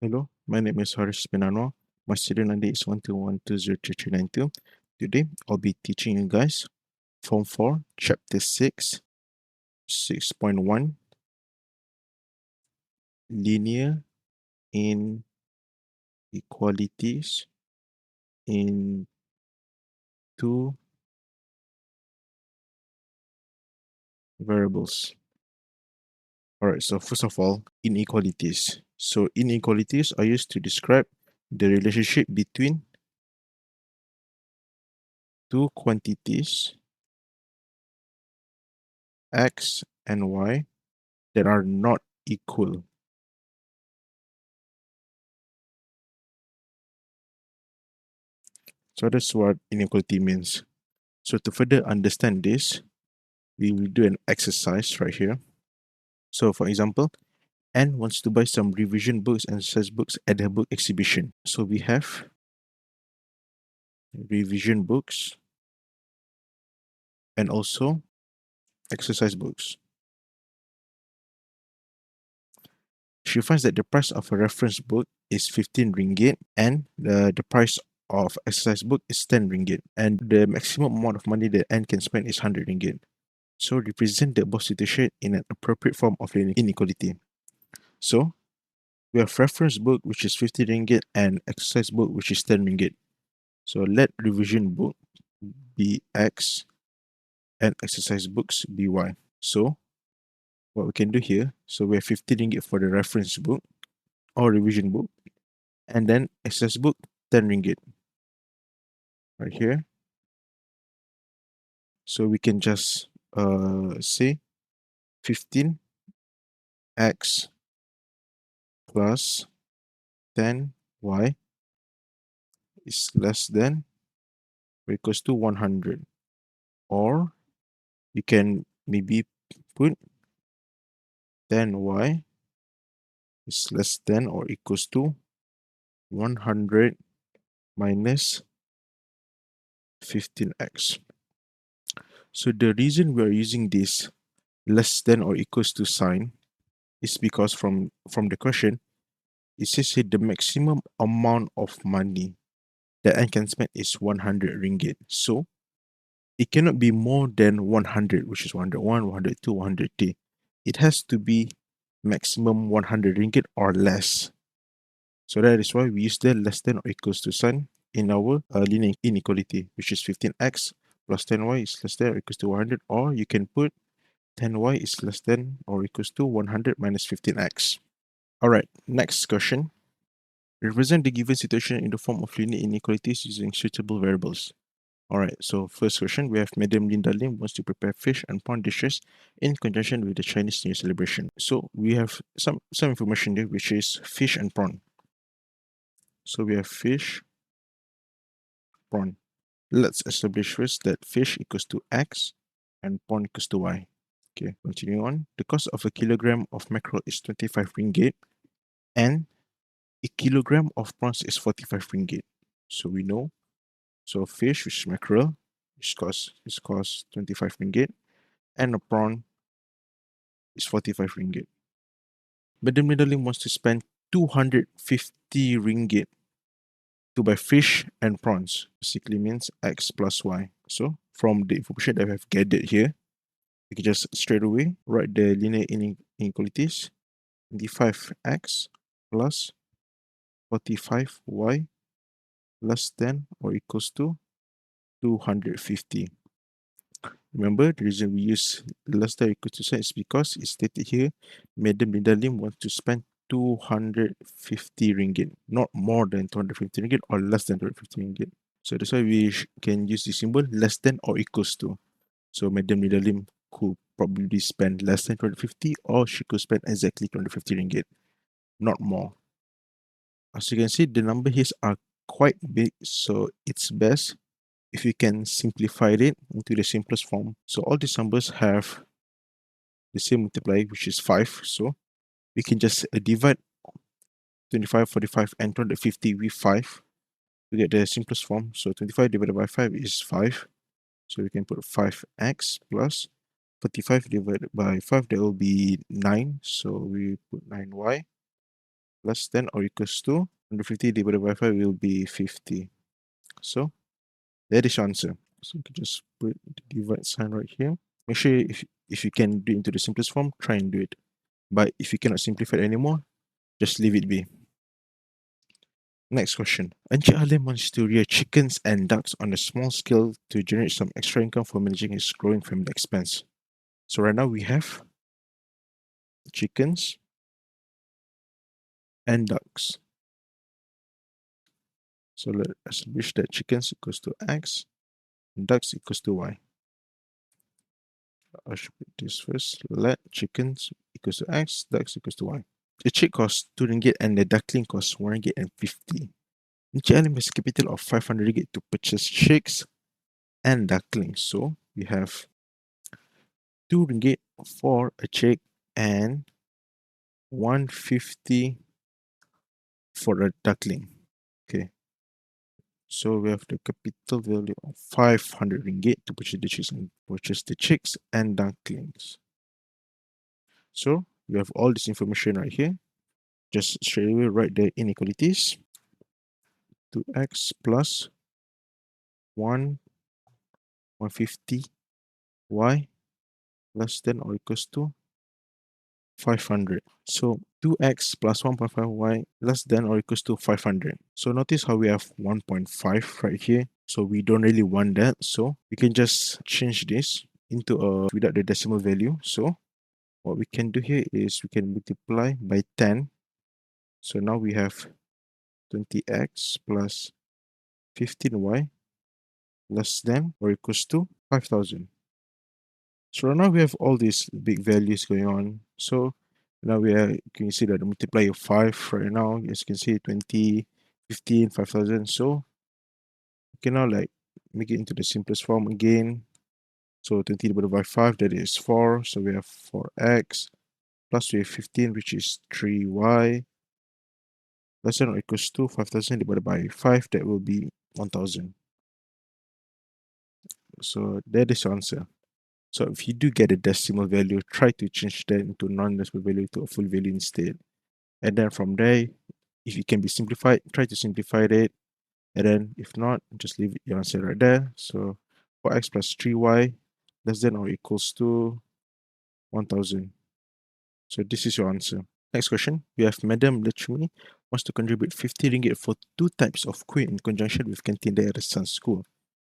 Hello, my name is Harish Spinano. My student ID is 121203392. Today, I'll be teaching you guys Form 4, Chapter 6, 6.1, Linear Inequalities in two variables. Alright, so first of all, inequalities. So inequalities are used to describe the relationship between two quantities, x and y, that are not equal. So that's what inequality means. So to further understand this, we will do an exercise right here. So for example, Anne wants to buy some revision books and exercise books at the book exhibition. So we have revision books and also exercise books. She finds that the price of a reference book is 15 ringgit and the price of exercise book is 10 ringgit, and the maximum amount of money that Anne can spend is 100 ringgit. So represent the above situation in an appropriate form of linear inequality. So we have reference book which is 50 ringgit and exercise book which is 10 ringgit. So let revision book be X and exercise books be Y. So what we can do here, so we have 50 ringgit for the reference book or revision book, and then exercise book 10 ringgit right here. So we can just say 15x plus 10y is less than or equals to 100. Or you can maybe put 10y is less than or equals to 100 minus 15x. So the reason we are using this less than or equals to sign is because from the question, it says here the maximum amount of money that I can spend is 100 ringgit. So it cannot be more than 100, which is 101, 102, 103. It has to be maximum 100 ringgit or less. So that is why we use the less than or equals to sign in our linear inequality, which is 15x plus 10y is less than or equals to 100, or you can put 10y is less than or equals to 100 minus 15x. Alright, next question. Represent the given situation in the form of linear inequalities using suitable variables. Alright, so first question, we have Madam Linda Lim wants to prepare fish and prawn dishes in conjunction with the Chinese New Year celebration. So we have some information there, which is fish and prawn. So we have fish, prawn. Let's establish first that fish equals to x and prawn equals to y. Okay, continue on. The cost of a kilogram of mackerel is 25 ringgit and a kilogram of prawns is 45 ringgit. So we know, so fish, which is mackerel, cost 25 ringgit and a prawn is 45 ringgit. But the middling wants to spend 250 ringgit to buy fish and prawns. Basically means x plus y. So from the information that we have gathered here, we can just straight away write the linear inequalities. 25x plus 45y less than or equals to 250. Remember, the reason we use less than or equal to sign is because it's stated here, Madam Linda Lim wants to spend 250 ringgit, not more than 250 ringgit or less than 250 ringgit. So that's why we can use the symbol less than or equals to. So Madam Linda Lim could probably spend less than 250 or she could spend exactly 250 ringgit, not more. As you can see, the number here are quite big, so it's best if you can simplify it into the simplest form. So all these numbers have the same multiplier, which is 5. So we can just divide 25, 45, and 250 with 5 to get the simplest form. So 25 divided by 5 is 5. So we can put 5x plus 45 divided by 5, that will be 9. So we put 9y less than or equals to 150 divided by 5 will be 50. So that is your answer. So you can just put the divide sign right here. Make sure if you can do it into the simplest form, try and do it. But if you cannot simplify it anymore, just leave it be. Next question. Encik Halim wants to rear chickens and ducks on a small scale to generate some extra income for managing his growing family expense. So right now we have chickens and ducks. So let's establish that chickens equals to X and ducks equals to Y. I should put this first. Let chickens equals to X, ducks equals to Y. The chick costs 2 ringgit and the duckling costs 1 ringgit and 50. Encik Halim has a capital of 500 ringgit to purchase chicks and ducklings. So we have 2 ringgit for a chick and 150 for a duckling. Okay. So we have the capital value of 500 ringgit to purchase the chicks and ducklings. So we have all this information right here. Just straight away write the inequalities. 2x plus 1, 150 y less than or equals to 500. So 2x plus 1.5y less than or equals to 500. So notice how we have 1.5 right here. So we don't really want that. So we can just change this into a without the decimal value. So what we can do here is we can multiply by 10. So now we have 20x plus 15y less than or equals to 5,000. So right now we have all these big values going on. So now can you see that the multiplier of 5 right now, as you can see 20, 15, 5,000. So you can now like make it into the simplest form again. So 20 divided by 5, that is 4. So we have 4x plus we have 15, which is 3y less than or equals to 5,000 divided by 5, that will be 1,000. So that is your answer. So if you do get a decimal value, try to change that into non-decimal value to a full value instead. And then from there, if it can be simplified, try to simplify it. And then if not, just leave your answer right there. So 4x plus 3y less than or equals to 1,000. So this is your answer. Next question. We have Madam Lechmi wants to contribute 50 ringgit for 2 types of kuih in conjunction with canteen day at her son's school.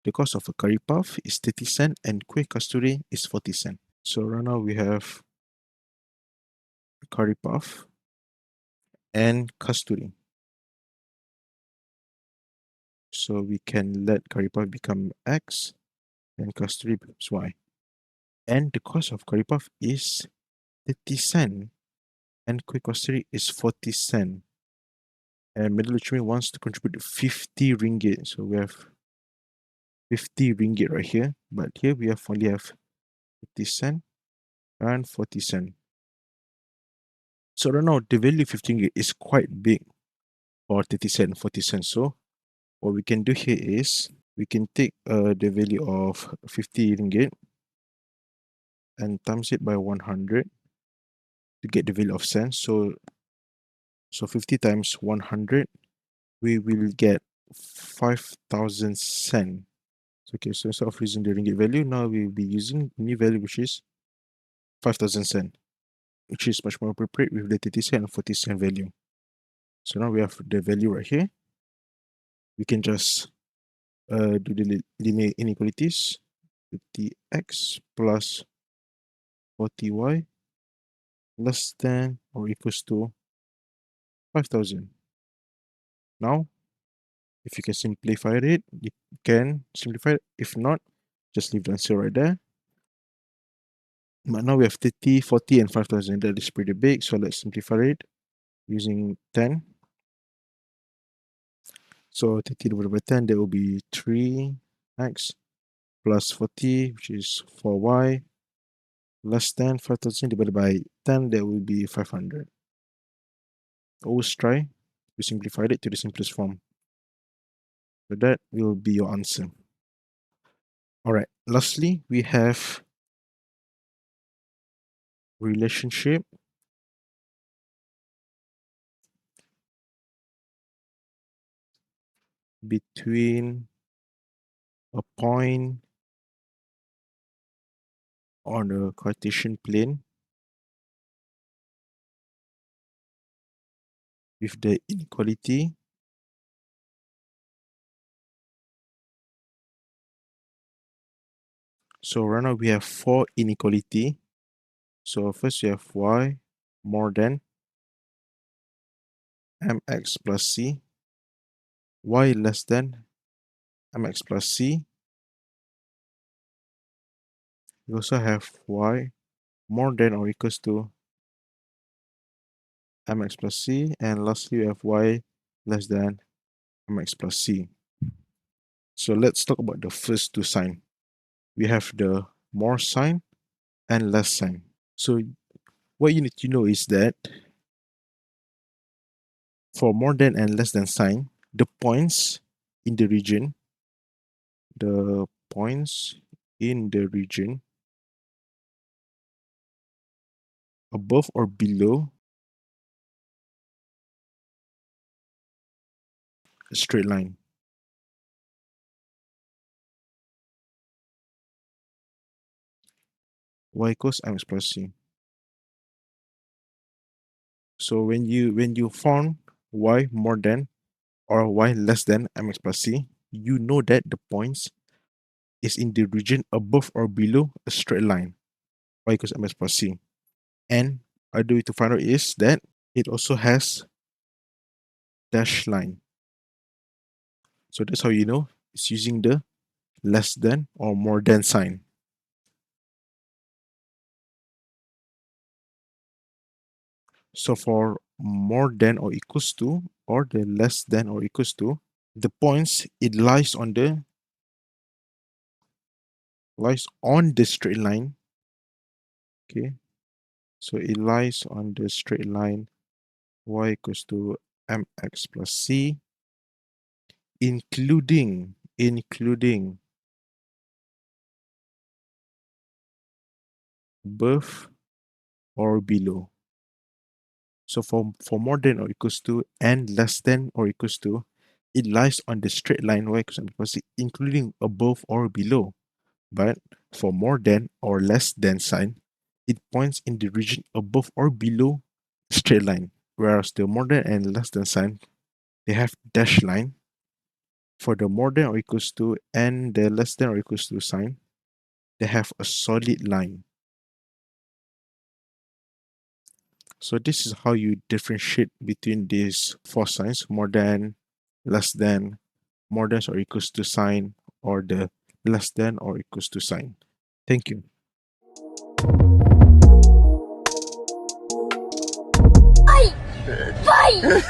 The cost of a curry puff is 30 cent and kuih kasturi is 40 cent. So right now we have curry puff and kasturi. So we can let curry puff become X and kasturi becomes Y. And the cost of curry puff is 30 cent and kuih kasturi is 40 cent. And Middle Lechmi wants to contribute 50 ringgit. So we have 50 ringgit right here. But here we only have 50 cent and 40 cent. So right now the value of 50 ringgit is quite big for 30 cent, 40 cent. So what we can do here is we can take the value of 50 ringgit and times it by 100 to get the value of cents. So 50 times 100, we will get 5,000 cent. Okay, so instead of using the ringgit value, now we'll be using new value, which is 5,000 cent, which is much more appropriate with the 30 cent and 40 cent value. So now we have the value right here. We can just do the linear inequalities. 50x plus 40y less than or equals to 5,000. Now, if you can simplify it, you can simplify it. If not, just leave the answer right there. But now we have 30, 40, and 5,000. That is pretty big. So let's simplify it using 10. So 30 divided by 10, that will be 3x plus 40, which is 4y, less than 5,000 divided by 10, that will be 500. Always try to simplify it to the simplest form. So that will be your answer. All right. Lastly, we have relationship between a point on a Cartesian plane with the inequality so right now we have four inequality. So first we have y more than mx plus c, y less than mx plus c. We also have y more than or equals to mx plus c, and lastly we have y less than mx plus c. So let's talk about the first two sign. We have the more sign and less sign. So what you need to know is that for more than and less than sign, the points in the region, the points in the region above or below a straight line. Y equals mx plus c. So when you found y more than or y less than mx plus c, you know that the points is in the region above or below a straight line, y equals mx plus c. And other way to find out is that it also has dash line. So that's how you know it's using the less than or more than sign. So for more than or equals to or the less than or equals to, the points it lies on the straight line. Okay, so it lies on the straight line y equals to mx plus c, including above or below. So for more than or equals to and less than or equals to, it lies on the straight line y equals to mx plus c, including above or below. But for more than or less than sign, it points in the region above or below straight line. Whereas the more than and less than sign, they have dash line. For the more than or equals to and the less than or equals to sign, they have a solid line. So this is how you differentiate between these four signs: more than, less than, more than or equals to sign, or the less than or equals to sign. Thank you. Fight!